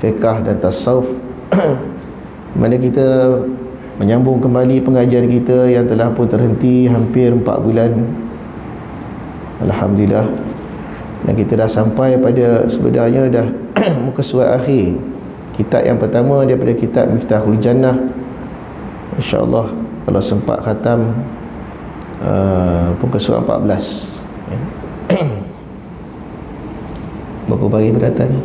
fiqh dan tasawuf. Mana kita menyambung kembali pengajian kita yang telah pun terhenti hampir 4 bulan. Alhamdulillah. Dan kita dah sampai pada sebenarnya dah muka surat akhir. Kitab yang pertama daripada kitab Miftahul Jannah. InsyaAllah kalau sempat khatam muka surat 14. Berapa baris berdatang ni?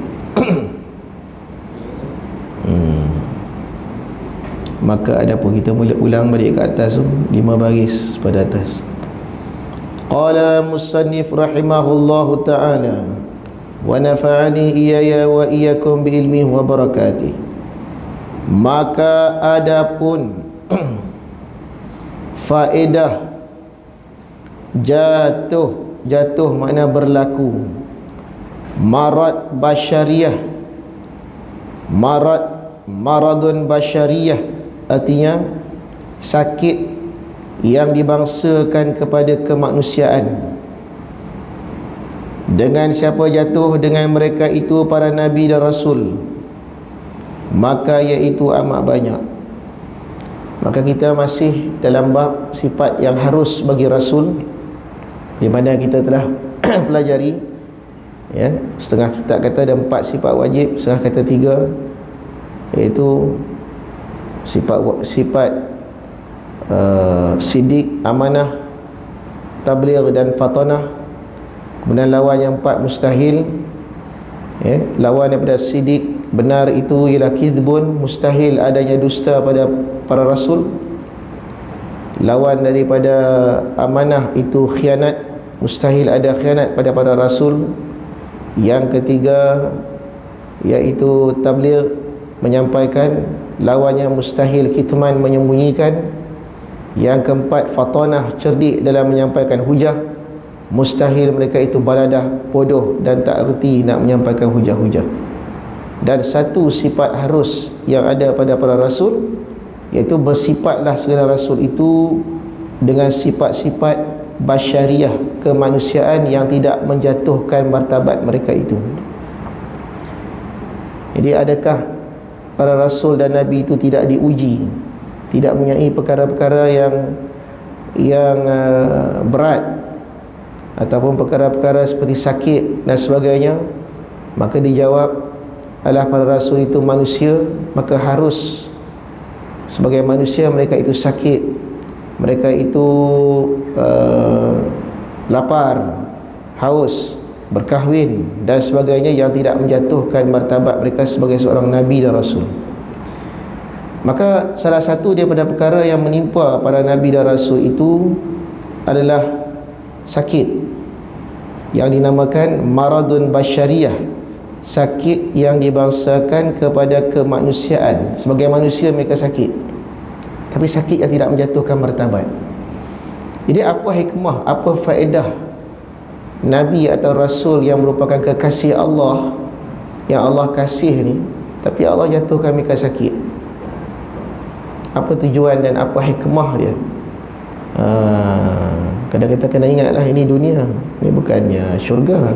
Maka adapun kita mula ulang balik ke atas tu 5 baris pada atas. Qala musannif rahimahullahu ta'ala wa nafa'ani iyaya wa iyyakum bi ilmihi wa barakatih. Maka adapun faedah jatuh makna berlaku marad basyariyah, maradun basyariyah artinya sakit yang dibangsakan kepada kemanusiaan. Dengan siapa jatuh? Dengan mereka itu para nabi dan rasul, maka iaitu amat banyak. Maka kita masih dalam bab sifat yang harus bagi rasul, di mana kita telah pelajari ya, setengah kitab kata ada 4 sifat wajib, setengah kata 3, iaitu sifat sidik, amanah, tabligh dan fatanah. Kemudian lawan yang 4 mustahil ya, lawan daripada sidik benar itu ialah kizbun, mustahil adanya dusta pada para rasul. Lawan daripada amanah itu khianat, mustahil ada khianat pada para rasul. Yang ketiga iaitu tabligh, menyampaikan. Lawannya mustahil kitman, menyembunyikan. Yang keempat fatanah, cerdik dalam menyampaikan hujah. Mustahil mereka itu baladah, bodoh dan tak erti nak menyampaikan hujah-hujah. Dan satu sifat harus yang ada pada para rasul, iaitu bersifatlah segala rasul itu dengan sifat-sifat basyariah, kemanusiaan yang tidak menjatuhkan martabat mereka itu. Jadi adakah para rasul dan nabi itu tidak diuji, tidak mempunyai perkara-perkara yang berat ataupun perkara-perkara seperti sakit dan sebagainya? Maka dijawab, adalah para rasul itu manusia, maka harus sebagai manusia mereka itu sakit, mereka itu lapar, haus, berkahwin dan sebagainya, yang tidak menjatuhkan martabat mereka sebagai seorang nabi dan rasul. Maka salah satu daripada perkara yang menimpa para nabi dan rasul itu adalah sakit yang dinamakan maradun basyariyah, sakit yang dibangsakan kepada kemanusiaan. Sebagai manusia mereka sakit, tapi sakit yang tidak menjatuhkan martabat. Jadi apa hikmah, apa faedah nabi atau rasul yang merupakan kekasih Allah, yang Allah kasih ni, tapi Allah jatuhkan mereka sakit? Apa tujuan dan apa hikmah dia? Kadang kita kena ingatlah, ini dunia, ini bukannya syurga.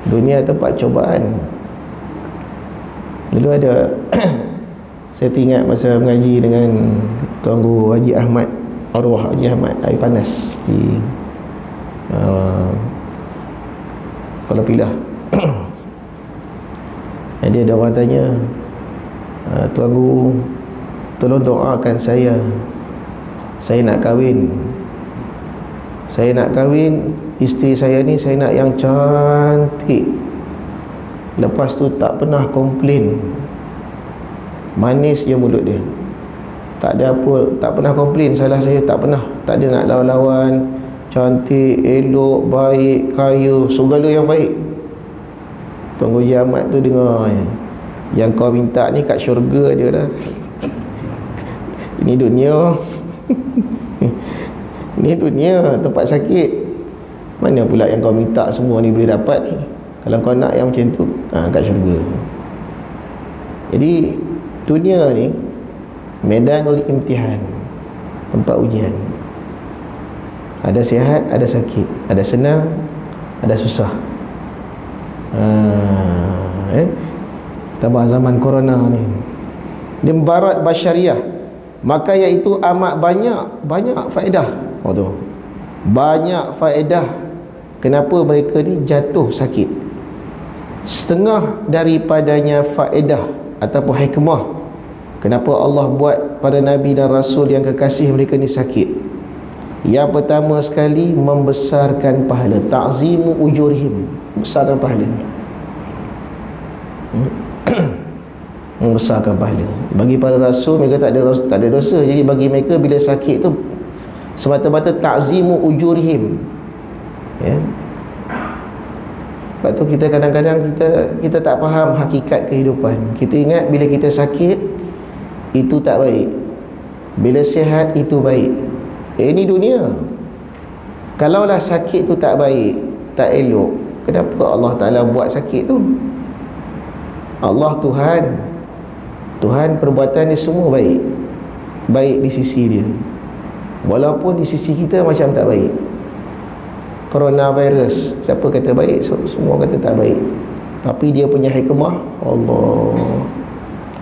Dunia tempat cobaan. Dulu ada saya ingat masa mengaji dengan Tuan Guru Haji Ahmad, arwah Haji Ahmad Aifanas di Kuala Pilah. Jadi ada orang tanya, Tuan Guru, tolong doakan saya nak kahwin. Saya nak kahwin, isteri saya ni saya nak yang cantik, lepas tu tak pernah komplain, manis je mulut dia, tak ada apa, tak pernah komplain salah saya, tak pernah, tak ada nak lawan-lawan, cantik, elok, baik, kaya, segala yang baik. Tuan Guru Ahmad tu dengar, yang kau minta ni kat syurga je lah. Ini dunia. Ini dunia, tempat sakit. Mana pula yang kau minta semua ni boleh dapat ni? Kalau kau nak yang macam tu, kat syurga. Jadi dunia ni medanul imtihan, tempat ujian. Ada sihat, ada sakit, ada senang, ada susah. tambah zaman corona ni. Dia mudarat basyariah, maka iaitu amat banyak faedah. Oh tu, banyak faedah. Kenapa mereka ni jatuh sakit? Setengah daripadanya faedah ataupun hikmah kenapa Allah buat pada Nabi dan Rasul yang kekasih mereka ni sakit. Yang pertama sekali, membesarkan pahala, ta'zimu ujurihim, besarkan pahala. Membesarkan pahala. Bagi para rasul, mereka tak ada dosa. Jadi bagi mereka bila sakit tu semata-mata ta'zimu ujurihim. Ya. Sebab tu kita kadang-kadang kita tak faham hakikat kehidupan. Kita ingat bila kita sakit itu tak baik, bila sihat itu baik. Ini dunia. Kalaulah sakit tu tak baik, tak elok, kenapa Allah Ta'ala buat sakit tu? Allah Tuhan perbuatan dia semua baik. Baik di sisi dia, walaupun di sisi kita macam tak baik. Coronavirus, siapa kata baik? Semua kata tak baik. Tapi dia punya hikmah, Allah,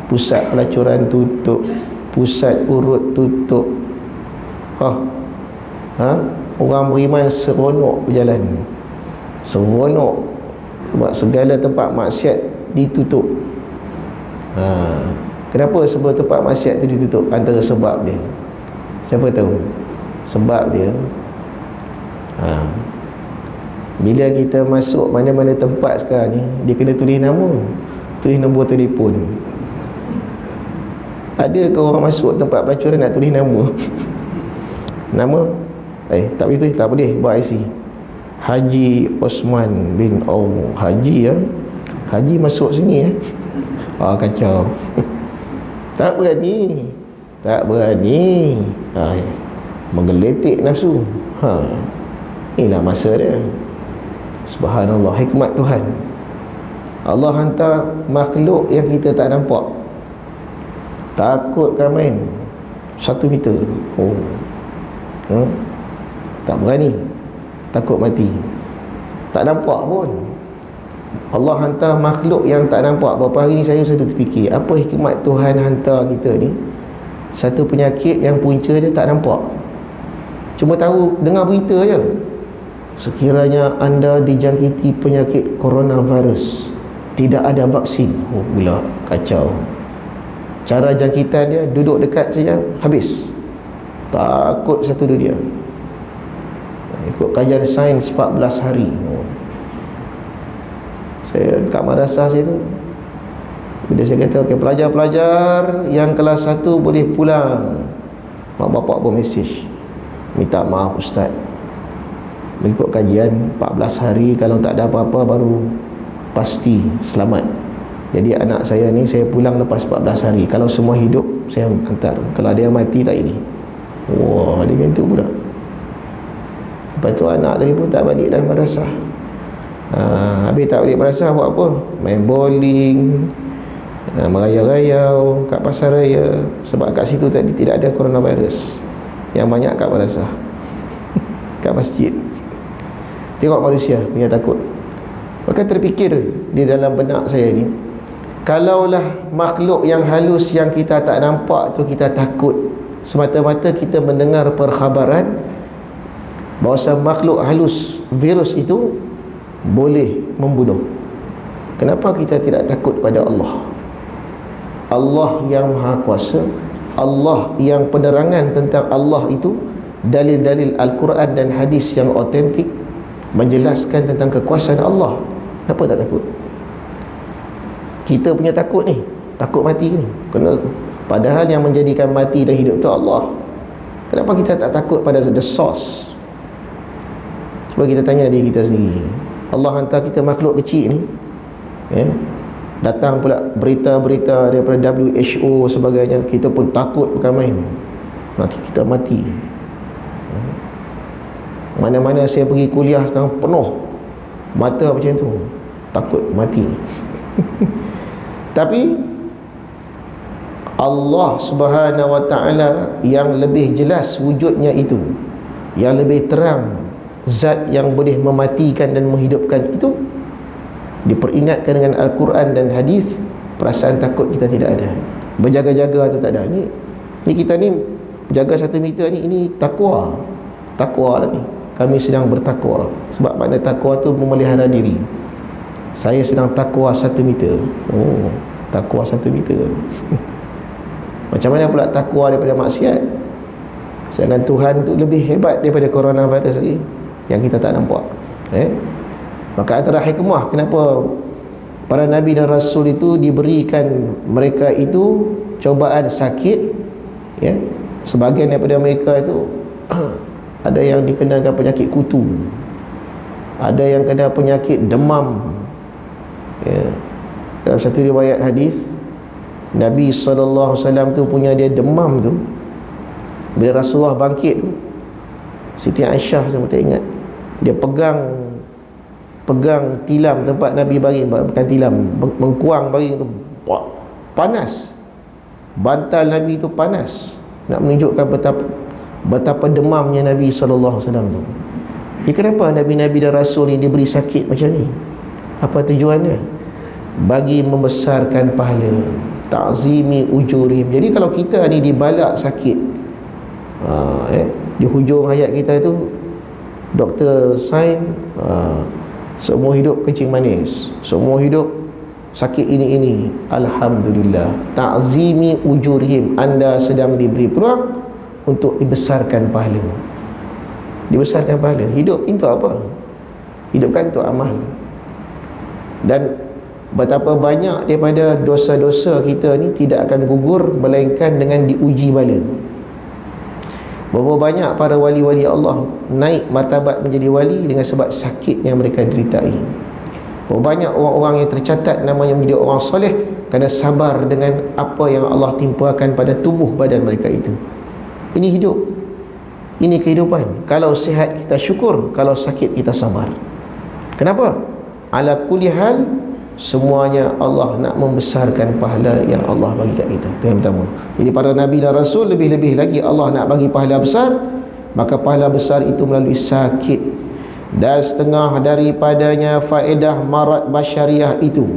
pusat pelacuran tutup, pusat urut tutup. Orang beriman seronok berjalan, seronok, sebab segala tempat maksiat ditutup. Kenapa sebab tempat maksiat tu ditutup? Antara sebab dia, siapa tahu sebab dia? Bila kita masuk mana-mana tempat sekarang ni, dia kena tulis nama, tulis nombor telefon. Ada ke orang masuk tempat pelacuran nak tulis nama? Nama? Tak boleh tulis, tak boleh buat IC. Haji Osman bin Aum Haji, ya. Haji masuk sini, ya. Kacau. Tak berani. Menggeletik nafsu. Inilah masa dia. Subhanallah, hikmat Tuhan. Allah hantar makhluk yang kita tak nampak. Takut kan main 1 meter. Tak berani, takut mati. Tak nampak pun. Allah hantar makhluk yang tak nampak. Beberapa hari ni saya terfikir, apa hikmat Tuhan hantar kita ni satu penyakit yang punca dia tak nampak. Cuma tahu, dengar berita je. Sekiranya anda dijangkiti penyakit coronavirus, tidak ada vaksin. Pula kacau. Cara jangkitan dia, duduk dekat saja, habis. Takut satu dunia. Ikut kajian sains 14 hari. Saya dekat madrasah saya tu, bila saya kata pelajar-pelajar yang kelas 1 boleh pulang, mak bapak pun mesej, minta maaf ustaz, mengikut kajian 14 hari, kalau tak ada apa-apa baru pasti selamat. Jadi anak saya ni saya pulang lepas 14 hari. Kalau semua hidup saya hantar, kalau ada yang mati tak ini. Wah, dia macam tu pula. Lepas tu anak tadi pun tak balik dalam madrasah. Habis tak balik madrasah buat apa? Main bowling, merayau-rayau kat pasar raya. Sebab kat situ tadi tidak ada coronavirus. Yang banyak kat madrasah, kat masjid. Tengok manusia punya takut. Maka terfikir di dalam benak saya ni, kalaulah makhluk yang halus yang kita tak nampak tu kita takut, semata-mata kita mendengar perkhabaran bahawa makhluk halus, virus itu boleh membunuh. Kenapa kita tidak takut pada Allah? Allah yang Maha Kuasa, Allah yang penerangan tentang Allah itu, dalil-dalil Al-Quran dan hadis yang otentik menjelaskan tentang kekuasaan Allah. Kenapa tak takut? Kita punya takut ni, takut mati ni. Padahal yang menjadikan mati dan hidup tu Allah. Kenapa kita tak takut pada the source? Cuba kita tanya diri kita sendiri. Allah hantar kita makhluk kecil ni, datang pula berita-berita daripada WHO sebagainya, kita pun takut bukan main. Nanti kita mati. Mana-mana saya pergi kuliah sekarang penuh mata macam tu, takut mati. Tapi Allah Subhanahu wa ta'ala yang lebih jelas wujudnya itu, yang lebih terang, zat yang boleh mematikan dan menghidupkan itu, diperingatkan dengan Al-Quran dan hadis Perasaan takut kita tidak ada. Berjaga-jaga tu tak ada. Ni kita ni jaga 1 meter ni, ini takwa. Takwa lah ni. Kami sedang bertakwa. Sebab makna takwa tu memelihara diri. Saya sedang takwa 1 meter. Oh, takwa 1 meter. Macam mana pula takwa daripada maksiat? Sedangkan Tuhan tu lebih hebat daripada coronavirus lagi, yang kita tak nampak. Maka antara hikmah kenapa para Nabi dan Rasul itu diberikan mereka itu cobaan sakit, sebahagian daripada mereka itu ada yang dikenakan penyakit kutu, ada yang kena penyakit demam. Dalam satu riwayat hadis, Nabi SAW tu punya dia demam tu. Bila Rasulullah bangkit tu, Siti Aisyah saya tak ingat, dia pegang tilam tempat Nabi baring, bukan tilam, mengkuang baring tu, panas. Bantal Nabi tu panas, nak menunjukkan betapa demamnya Nabi SAW tu. Kenapa Nabi-Nabi dan Rasul ni diberi sakit macam ni? Apa tujuannya? Bagi membesarkan pahala, ta'zimi ujurihim. Jadi kalau kita ni dibalak sakit, di hujung hayat kita itu doktor sains, seumur hidup kencing manis, seumur hidup sakit ini, alhamdulillah, ta'zimi ujurihim, anda sedang diberi peluang untuk dibesarkan pahala. Dibesarkan pahala. Hidup itu apa? Hidup kan untuk amal. Dan betapa banyak daripada dosa-dosa kita ni tidak akan gugur melainkan dengan diuji bala. Berapa banyak para wali-wali Allah naik martabat menjadi wali dengan sebab sakit yang mereka deritai. Berapa banyak orang-orang yang tercatat namanya menjadi orang soleh kerana sabar dengan apa yang Allah timpakan pada tubuh badan mereka itu. Ini hidup, ini kehidupan. Kalau sihat kita syukur, kalau sakit kita sabar. Kenapa? Ala kulli hal, semuanya Allah nak membesarkan pahala yang Allah bagi kat kita. Itu yang pertama. Jadi para Nabi dan Rasul, lebih-lebih lagi Allah nak bagi pahala besar, maka pahala besar itu melalui sakit. Dan setengah daripadanya faedah marat basyariah itu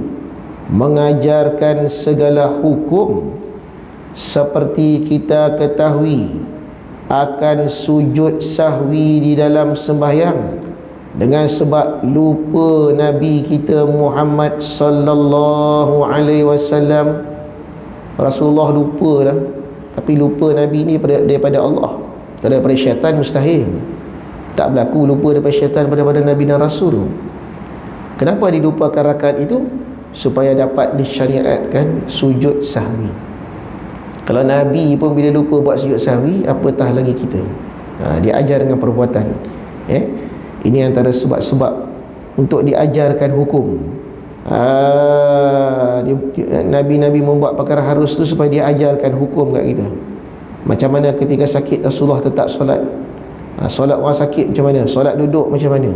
mengajarkan segala hukum. Seperti kita ketahui akan sujud sahwi di dalam sembahyang, dengan sebab lupa Nabi kita Muhammad sallallahu alaihi wasallam. Rasulullah lupa lah, tapi lupa Nabi ni daripada Allah. Daripada syaitan mustahil. Tak berlaku lupa daripada syaitan pada Nabi dan Rasul. Kenapa dilupakan rakaat itu? Supaya dapat disyariatkan sujud sahwi. Kalau Nabi pun bila lupa buat sujud sahwi, apatah lagi kita. Dia ajar dengan perbuatan. Ini antara sebab-sebab untuk diajarkan hukum. Nabi-Nabi membuat perkara harus tu supaya dia ajarkan hukum kat kita. Macam mana ketika sakit Rasulullah tetap solat. Solat orang sakit macam mana? Solat duduk macam mana?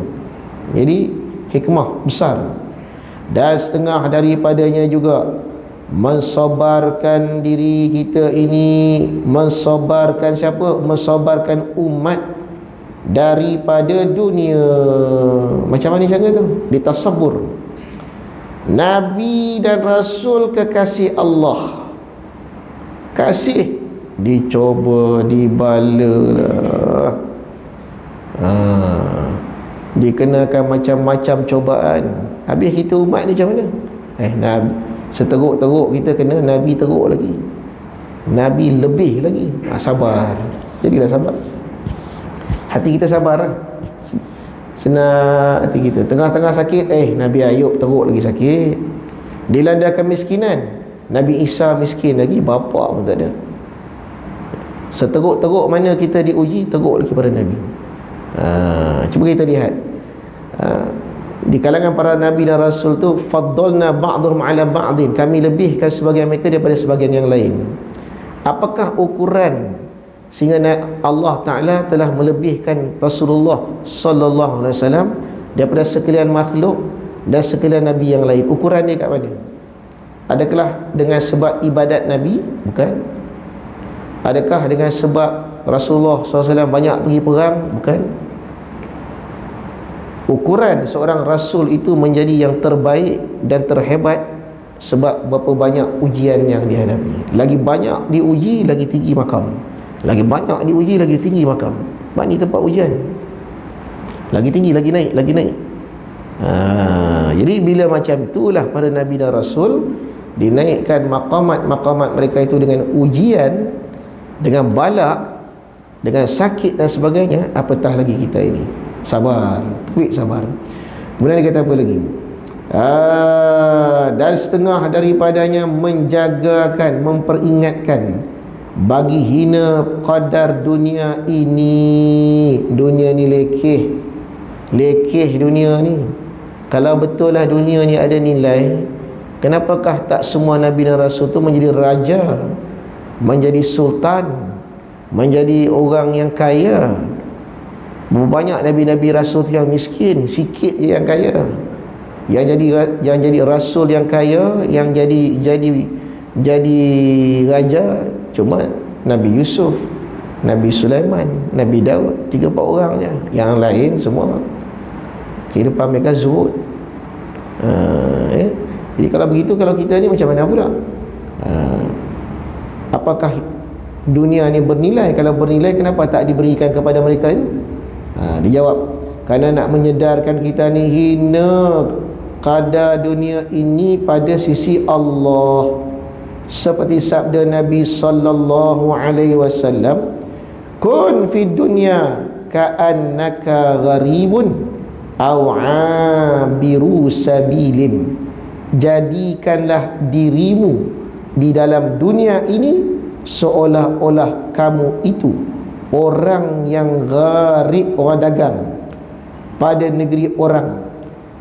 Jadi hikmah besar. Dan setengah daripadanya juga mensabarkan diri kita ini. Mensabarkan siapa? Mensabarkan umat daripada dunia. Macam mana cara tu? Ditasabur. Nabi dan Rasul kekasih Allah, kasih dicoba, dibala lah. Dikenakan macam-macam cobaan. Habis kita umat ni macam mana? Nabi seteruk-teruk kita kena, Nabi teruk lagi, Nabi lebih lagi. Sabar. Jadilah sabar. Hati kita sabar lah. Senang hati kita. Tengah-tengah sakit, Nabi Ayub teruk lagi sakit. Dilanda kemiskinan, Nabi Isa miskin lagi, bapa pun tak ada. Seteruk-teruk mana kita diuji, teruk lagi pada Nabi. Cuba kita lihat, di kalangan para Nabi dan Rasul tu, faddalna ba'dhum ala ba'din, kami lebihkan sebagian mereka daripada sebagian yang lain. Apakah ukuran sehingga Allah Ta'ala telah melebihkan Rasulullah Sallallahu Alaihi Wasallam daripada sekalian makhluk dan sekalian Nabi yang lain? Ukuran dia kat mana? Adakah dengan sebab ibadat Nabi? Bukan. Adakah dengan sebab Rasulullah SAW banyak pergi perang? Bukan. Ukuran seorang Rasul itu menjadi yang terbaik dan terhebat Sebab berapa banyak ujian yang dihadapi. Lagi banyak diuji, lagi tinggi makam. Lagi banyak diuji, lagi tinggi makam. Mak ni tempat ujian. Lagi tinggi, lagi naik, lagi naik. Jadi bila macam itulah para Nabi dan Rasul dinaikkan maqamat-maqamat mereka itu dengan ujian, dengan balak, dengan sakit dan sebagainya. Apatah lagi kita ini. Sabar, quick sabar. Kemudian dia kata apa lagi? Dan setengah daripadanya menjagakan, memperingatkan bagi hina qadar dunia ini. Dunia ni lekeh dunia ni. Kalau betul lah dunia ni ada nilai, kenapakah tak semua Nabi dan Rasul tu menjadi raja, menjadi sultan, menjadi orang yang kaya? Banyak Nabi-Nabi Rasul tu yang miskin, sikit je yang kaya. Yang jadi rasul yang kaya, yang jadi raja cuma Nabi Yusuf, Nabi Sulaiman, Nabi Daud, 3-4 orang je. Yang lain semua kehidupan mereka zuhud. Jadi kalau begitu, kalau kita ni macam mana pula? Apakah dunia ni bernilai? Kalau bernilai, kenapa tak diberikan kepada mereka itu? Dia jawab, kerana nak menyedarkan kita ni hina qadar dunia ini pada sisi Allah. Seperti sabda Nabi sallallahu alaihi wasallam, kun fid dunya ka'annaka gharibun aw 'abiru sabilin. Jadikanlah dirimu di dalam dunia ini seolah-olah kamu itu orang yang gharib, orang dagang pada negeri orang,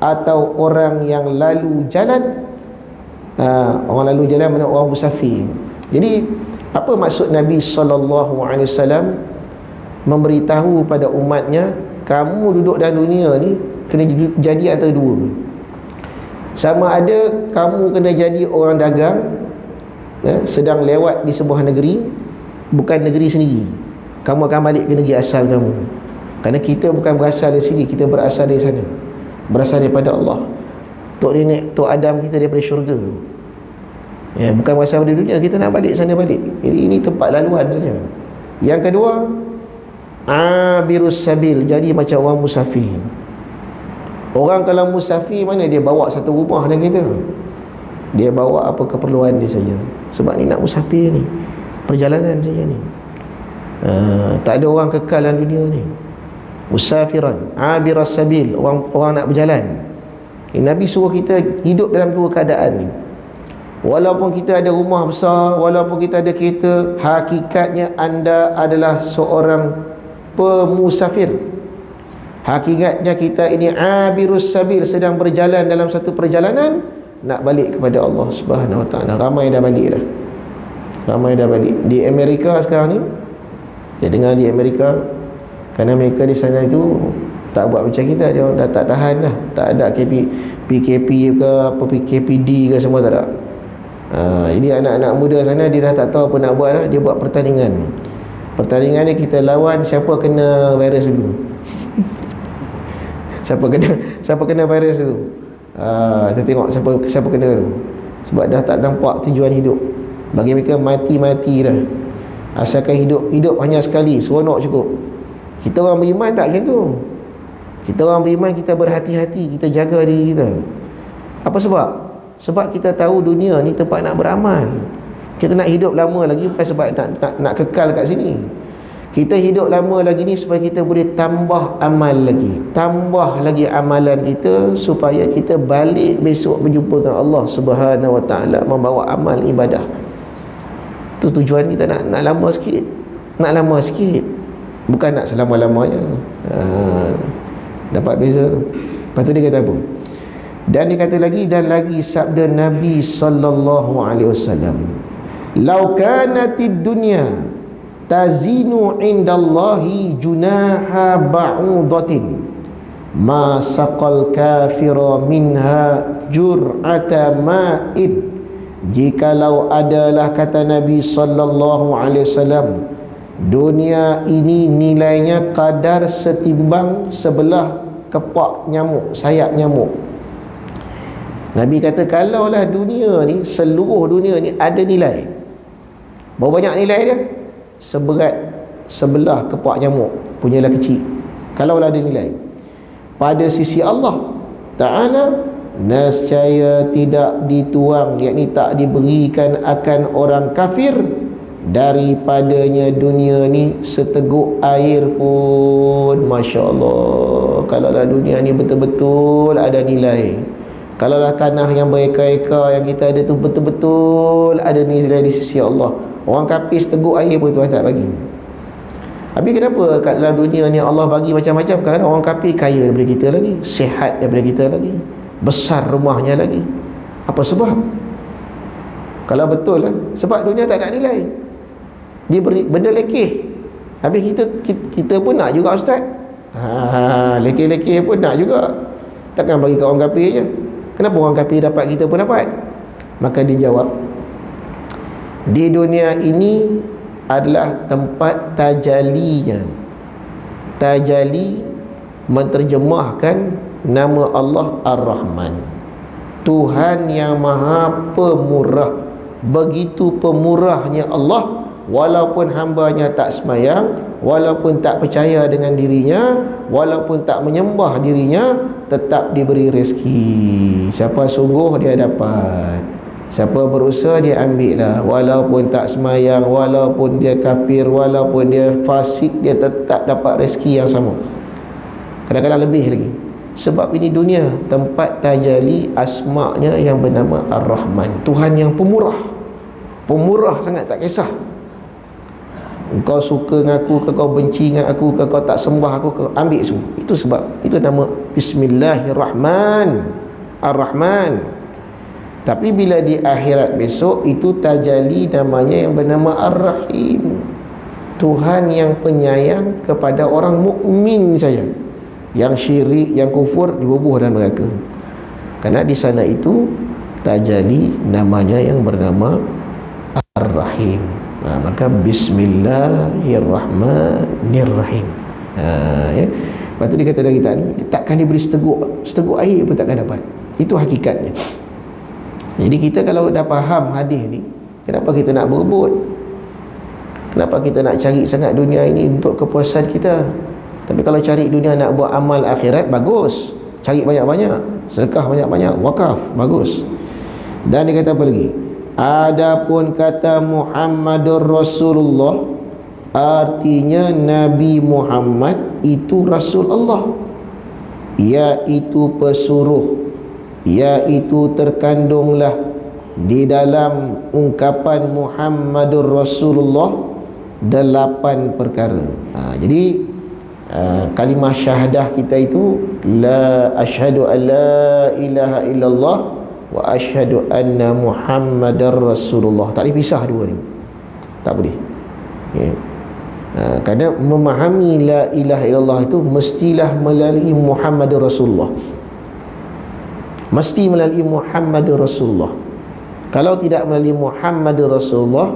atau orang yang lalu jalan. Orang lalu jalan mana? Orang musafir. Jadi apa maksud Nabi SAW memberitahu pada umatnya, kamu duduk dalam dunia ni kena jadi antara dua. Sama ada kamu kena jadi orang dagang, sedang lewat di sebuah negeri, bukan negeri sendiri, kamu akan balik ke negeri asal kamu. Kerana kita bukan berasal dari sini, kita berasal dari sana, berasal daripada Allah. Tok nenek, Tok Adam kita daripada syurga. Bukan berasal dari dunia, kita nak balik sana balik. Jadi ini tempat laluan saja. Yang kedua, abirus sabil, jadi macam orang musafir. Orang kalau musafir, mana dia bawa satu rumah dengan kita, dia bawa apa keperluan dia saja. Sebab ni nak musafir ni, perjalanan saja ni. Tak ada orang kekal dalam dunia ni. Musafiran, abiras sabil, orang nak berjalan. Nabi suruh kita hidup dalam dua keadaan ni. Walaupun kita ada rumah besar, walaupun kita ada kereta, hakikatnya anda adalah seorang pemusafir. Hakikatnya kita ini abirus sabil, sedang berjalan dalam satu perjalanan nak balik kepada Allah Subhanahu Wa Taala. Ramai dah balik dah. Ramai dah balik. Di Amerika sekarang ni, saya dengar di Amerika, kerana mereka di sana itu tak buat macam kita, dia dah tak tahan dah. Tak ada PKP ke apa, PKPD ke, semua tak ada. Jadi anak-anak muda sana dia dah tak tahu apa nak buat dah. Dia buat pertandingan. Pertandingan ni kita lawan siapa kena virus dulu. Siapa kena virus tu. Kita tengok siapa kena tu. Sebab dah tak nampak tujuan hidup. Bagi mereka mati dah. Asalkan hidup hanya sekali, seronok cukup. Kita orang beriman tak macam tu. Kita orang beriman, kita berhati-hati, kita jaga diri kita. Apa sebab? Sebab kita tahu dunia ni tempat nak beramal. Kita nak hidup lama lagi bukan sebab nak kekal kat sini. Kita hidup lama lagi ni supaya kita boleh tambah amal lagi, tambah lagi amalan kita, supaya kita balik besok berjumpa dengan Allah Subhanahu Wa Taala membawa amal ibadah. Tu tujuan kita, nak lama sikit. Nak lama sikit, bukan nak selama-lamanya. Dapat beza tu. Lepas tu dia kata apa? Dan dia kata lagi, dan lagi sabda Nabi sallallahu alaihi wasallam, "Lau kanatid dunya tazinu indallahi junaha ba'udatin ma saqal kafira minha jur'ata ma'id." Jikalau adalah, kata Nabi sallallahu alaihi wasallam, dunia ini nilainya kadar setimbang sebelah kepak nyamuk, sayap nyamuk. Nabi kata kalaulah dunia ni, seluruh dunia ni ada nilai, berapa banyak nilai dia? Seberat sebelah kepak nyamuk, punyalah kecil. Kalaulah ada nilai pada sisi Allah Ta'ala, nescaya tidak dituang, yakni tak diberikan akan orang kafir daripadanya dunia ni seteguk air pun. Masya Allah, kalaulah dunia ni betul-betul ada nilai, kalaulah tanah yang bereka-eka yang kita ada tu betul-betul ada nilai di sisi Allah, orang kafir seteguk air pun Tuhan tak bagi. Habis kenapa kat dalam dunia ni Allah bagi macam-macam? Kerana orang kafir kaya daripada kita lagi, sihat daripada kita lagi, besar rumahnya lagi. Apa sebab? Kalau betul lah, sebab dunia tak ada nilai, dia beri benda lekeh. Habis kita pun nak juga ustaz. Lekeh-lekeh pun nak juga. Takkan bagi kat orang kafir je. Kenapa orang kafir dapat, kita pun dapat? Maka dia jawab, di dunia ini adalah tempat tajalinya. Tajali menterjemahkan nama Allah Ar-Rahman, Tuhan yang Maha Pemurah. Begitu pemurahnya Allah, walaupun hambanya tak semayang, walaupun tak percaya dengan dirinya, walaupun tak menyembah dirinya, tetap diberi rezeki. Siapa sungguh dia dapat, siapa berusaha dia ambil lah. Walaupun tak semayang, walaupun dia kafir, walaupun dia fasik, dia tetap dapat rezeki yang sama, kadang-kadang lebih lagi. Sebab ini dunia tempat tajali asma'nya yang bernama Ar-Rahman, Tuhan yang pemurah. Pemurah sangat, tak kisah kau suka dengan aku ke, kau benci dengan aku ke, kau tak sembah aku ke, ambil semua. Itu sebab itu nama Bismillahirrahman Ar-Rahman. Tapi bila di akhirat besok, itu tajali namanya yang bernama Ar-Rahim, Tuhan yang penyayang kepada orang mukmin saja. Yang syirik, yang kufur dibubuh dalam neraka. Kerana di sana itu tajali namanya yang bernama Ar-Rahim. Maka Bismillahirrahmanirrahim. Ya. Lepas tu dia kata dari kita ni, takkan diberi seteguk air pun takkan dapat. Itu hakikatnya. Jadi kita kalau dah faham hadis ni, kenapa kita nak berebut? Kenapa kita nak cari sangat dunia ini untuk kepuasan kita? Tapi kalau cari dunia nak buat amal akhirat, bagus. Cari banyak-banyak, sedekah banyak-banyak, wakaf, bagus. Dan dia kata apa lagi? Adapun kata Muhammadur Rasulullah, artinya Nabi Muhammad itu Rasul Allah, iaitu pesuruh, iaitu terkandunglah di dalam ungkapan Muhammadur Rasulullah 8 perkara. Jadi kalimah syahadah kita itu, la asyhadu an la ilaha illallah wa asyhadu anna Muhammadar Rasulullah. Tak boleh pisah dua ni, tak boleh. Ya. Kerana memahami la ilaha illallah itu mestilah melalui Muhammadur Rasulullah, mesti melalui Muhammadur Rasulullah. Kalau tidak melalui Muhammadur Rasulullah,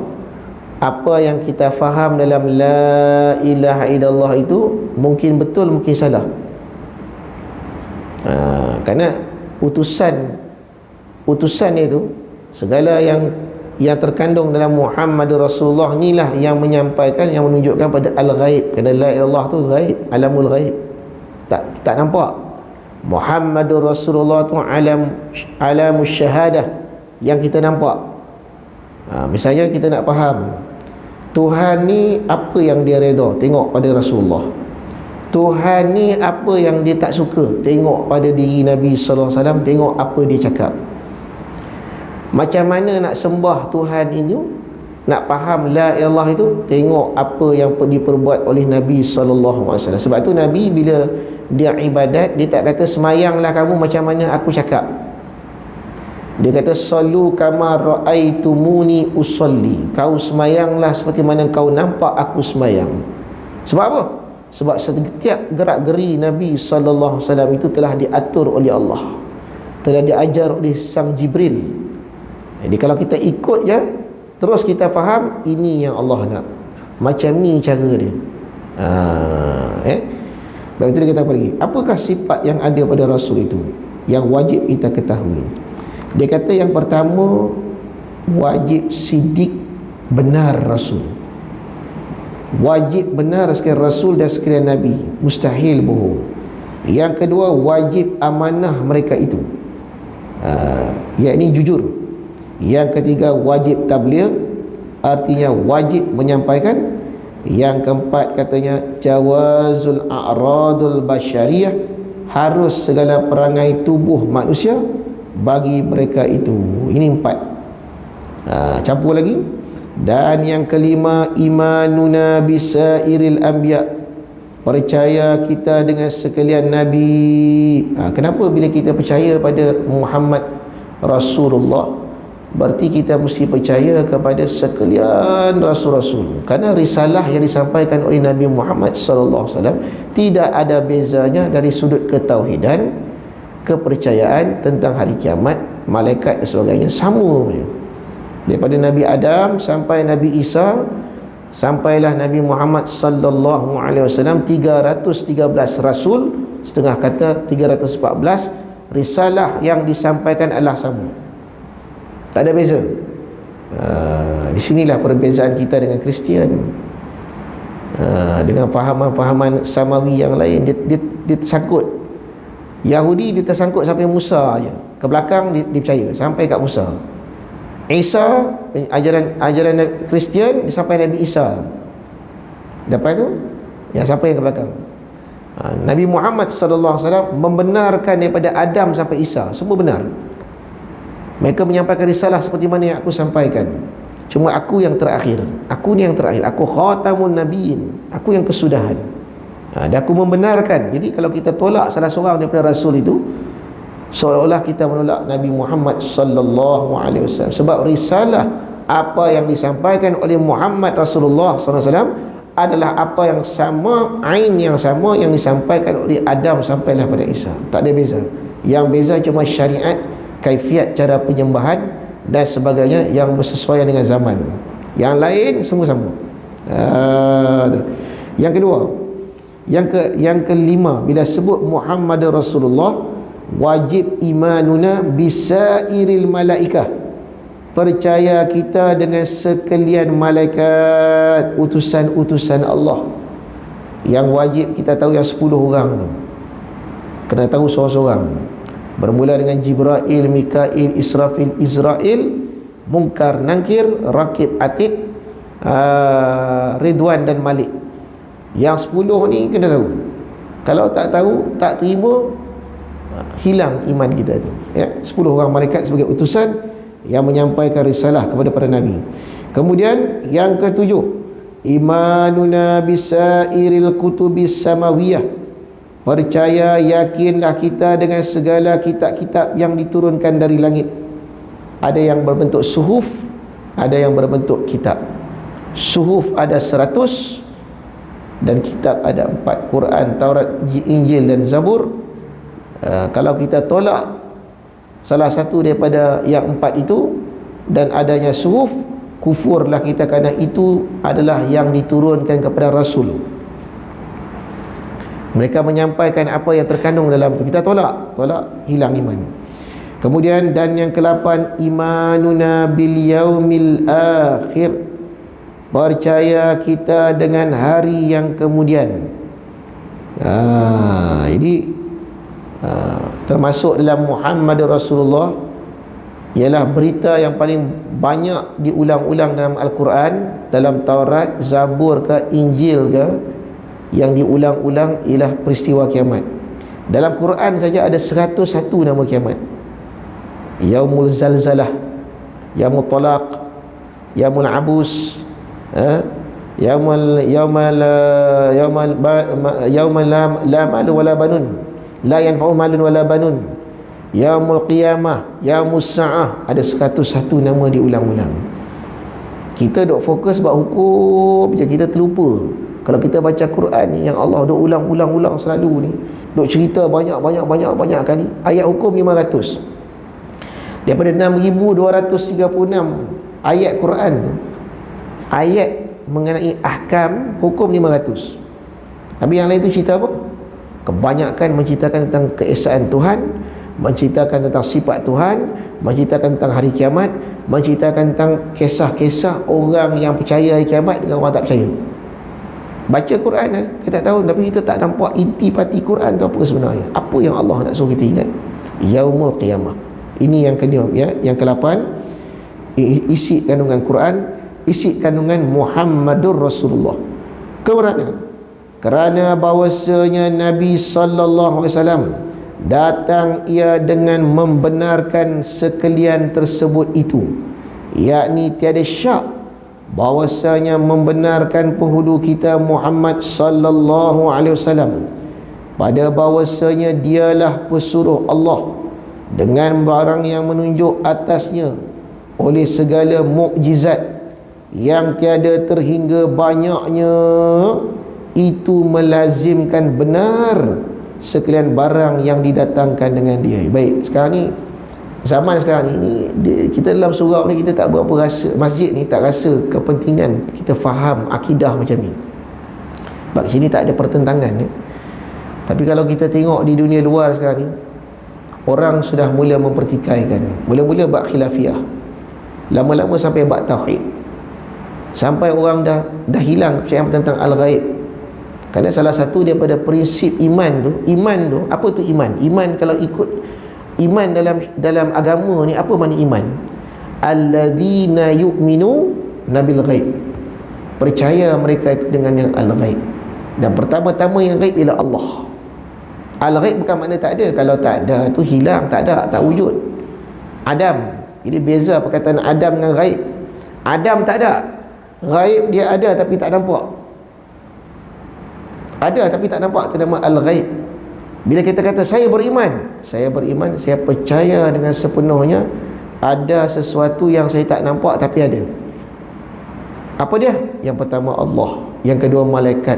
apa yang kita faham dalam la ilaha illallah itu mungkin betul, mungkin salah. Kerana utusan itu, segala yang terkandung dalam Muhammadur Rasulullah inilah yang menyampaikan, yang menunjukkan pada al-ghaib. Kerana la ilaha illallah tu ghaib, alamul ghaib, tak nampak. Muhammadur Rasulullah tu alamus syahadah, yang kita nampak. Misalnya kita nak faham Tuhan ni apa yang dia redha, tengok pada Rasulullah. Tuhan ni apa yang dia tak suka, tengok pada diri Nabi sallallahu alaihi wasallam, tengok apa dia cakap. Macam mana nak sembah Tuhan ini, nak faham la ilallah itu, tengok apa yang diperbuat oleh Nabi sallallahu alaihi wasallam. Sebab tu Nabi bila dia ibadat, dia tak kata semayanglah kamu macam mana aku cakap. Dia kata sallu kama raaitumuni usolli, kau semayanglah seperti mana kau nampak aku semayang. Sebab apa? Sebab setiap gerak-geri Nabi sallallahu alaihi wasallam itu telah diatur oleh Allah, telah diajar oleh Sang Jibril. Jadi kalau kita ikut je, terus kita faham ini yang Allah nak, macam ni cara dia. Lepas itu dia kata apa lagi? Apakah sifat yang ada pada Rasul itu yang wajib kita ketahui? Dia kata yang pertama, wajib sidik benar Rasul. Wajib benar sekalian Rasul dan sekalian Nabi, mustahil bohong. Yang kedua, wajib amanah mereka itu, yakni jujur. Yang ketiga, wajib tabligh, artinya wajib menyampaikan. Yang keempat katanya, jawazul a'radul basyariyah, harus segala perangai tubuh manusia bagi mereka itu. Ini 4. Campur lagi. Dan yang kelima, imanuna bisairil anbiya, percaya kita dengan sekalian nabi. Kenapa bila kita percaya pada Muhammad Rasulullah, berarti kita mesti percaya kepada sekalian rasul-rasul, kerana risalah yang disampaikan oleh Nabi Muhammad sallallahu alaihi wasallam tidak ada bezanya dari sudut ketauhidan, kepercayaan tentang hari kiamat, malaikat dan sebagainya, sama je. Daripada Nabi Adam sampai Nabi Isa, sampailah Nabi Muhammad sallallahu alaihi wasallam, 313 rasul, setengah kata 314, risalah yang disampaikan adalah sama, tak ada beza. Di sinilah perbezaan kita dengan Kristian, dengan fahaman-fahaman samawi yang lain. Dia tersangkut. Yahudi dia tersangkut sampai Musa aja, ke belakang dia percaya sampai kat Musa. Isa, ajaran Kristian sampai Nabi Isa, dapat tu yang sampai yang ke belakang. Nabi Muhammad sallallahu alaihi wasallam membenarkan daripada Adam sampai Isa, semua benar. Mereka menyampaikan risalah seperti mana yang aku sampaikan. Cuma aku yang terakhir, aku ni yang terakhir, aku khatamun nabiyyin, aku yang kesudahan. Dan aku membenarkan. Jadi kalau kita tolak salah seorang daripada rasul itu, seolah-olah kita menolak Nabi Muhammad sallallahu alaihi wasallam. Sebab risalah apa yang disampaikan oleh Muhammad Rasulullah sallallahu alaihi wasallam adalah apa yang sama, ain yang sama yang disampaikan oleh Adam sampailah pada Isa. Tak ada beza. Yang beza cuma syariat, kaifiat cara penyembahan dan sebagainya yang bersesuaian dengan zaman. Yang lain semua sama. Yang kedua, yang kelima, bila sebut Muhammad Rasulullah, wajib imanuna bisairil malaikah, percaya kita dengan sekalian malaikat, utusan-utusan Allah. Yang wajib kita tahu yang 10 orang tu, kena tahu seorang-seorang. Bermula dengan Jibril, Mikail, Israfil, Izrail, Munkar, Nankir, Rakib, Atid, Ridwan dan Malik. Yang 10 ni kena tahu. Kalau tak tahu, tak terima, hilang iman kita tu, ya. 10 orang malaikat sebagai utusan yang menyampaikan risalah kepada para nabi. Kemudian yang ketujuh, imanuna bisairil kutubis samawiyah, percaya yakinlah kita dengan segala kitab-kitab yang diturunkan dari langit. Ada yang berbentuk suhuf, ada yang berbentuk kitab. Suhuf ada 100 dan kitab ada 4, Quran, Taurat, Injil dan Zabur. Kalau kita tolak salah satu daripada yang 4 itu dan adanya suhuf, kufurlah kita, kerana itu adalah yang diturunkan kepada Rasul. Mereka menyampaikan apa yang terkandung dalam itu, kita tolak, hilang iman. Kemudian dan yang ke-8, imanuna bil yaumil akhir, percaya kita dengan hari yang kemudian. Jadi termasuk dalam Muhammad Rasulullah ialah berita yang paling banyak diulang-ulang dalam Al-Quran, dalam Taurat, Zabur ke Injil ke, yang diulang-ulang ialah peristiwa kiamat. Dalam Quran saja ada 101 nama kiamat. Yaumul Zalzalah, Yaumul Talaq, Yaumul Abus, Yaumal la malu wala banun, la yanfa'u malun wala banun, Yaumul Qiyamah, Yaumus Sa'ah. Ada 101 nama diulang-ulang. Kita duk fokus buat hukum je, kita terlupa. Kalau kita baca Quran ni, yang Allah duk ulang-ulang selalu ni, duk cerita banyak kali. Ayat hukum 500. Daripada 6,236 ayat Quran tu, ayat mengenai ahkam hukum 500. Habis yang lain tu cerita apa? Kebanyakan menceritakan tentang keesaan Tuhan, menceritakan tentang sifat Tuhan, menceritakan tentang hari kiamat, menceritakan tentang kisah-kisah orang yang percaya hari kiamat dengan orang tak percaya. Baca Quran kita tak tahu, tapi kita tak nampak intipati Quran tu apa sebenarnya. Apa yang Allah nak suruh kita ingat? Yaumul qiyamah. Ini yang kedua, ya, yang ke-8, isi kandungan Quran, isi kandungan Muhammadur Rasulullah. Kerana bahawasanya Nabi sallallahu alaihi wasallam datang ia dengan membenarkan sekalian tersebut itu, yakni tiada syak bahawasanya membenarkan penghulu kita Muhammad sallallahu alaihi wasallam pada bahawasanya dialah pesuruh Allah dengan barang yang menunjuk atasnya oleh segala mukjizat yang tiada terhingga banyaknya, itu melazimkan benar sekalian barang yang didatangkan dengan dia. Baik, sekarang ni, zaman sekarang ni, kita dalam surau ni kita tak berapa rasa, masjid ni tak rasa kepentingan kita faham akidah macam ni. Sebab sini tak ada pertentangan ni. Tapi kalau kita tengok di dunia luar sekarang ni, orang sudah mula mempertikaikan, mula-mula bab khilafiyah, lama-lama sampai bab tauhid, sampai orang dah hilang percayaan tentang al-ghaib. Kerana salah satu daripada prinsip iman tu, apa tu iman? Iman, kalau ikut iman dalam agama ni, apa makna iman? Alladzina yu'minu nabil ghaib, percaya mereka itu dengan yang al-ghaib. Dan pertama-tama yang ghaib ialah Allah. Al-ghaib bukan makna tak ada. Kalau tak ada tu hilang, tak ada, tak wujud. Adam, ini beza perkataan Adam dengan ghaib. Adam tak ada, ghaib dia ada tapi tak nampak. Ada tapi tak nampak, itu nama al-ghaib. Bila kita kata saya beriman, saya percaya dengan sepenuhnya ada sesuatu yang saya tak nampak tapi ada. Apa dia? Yang pertama Allah, yang kedua malaikat,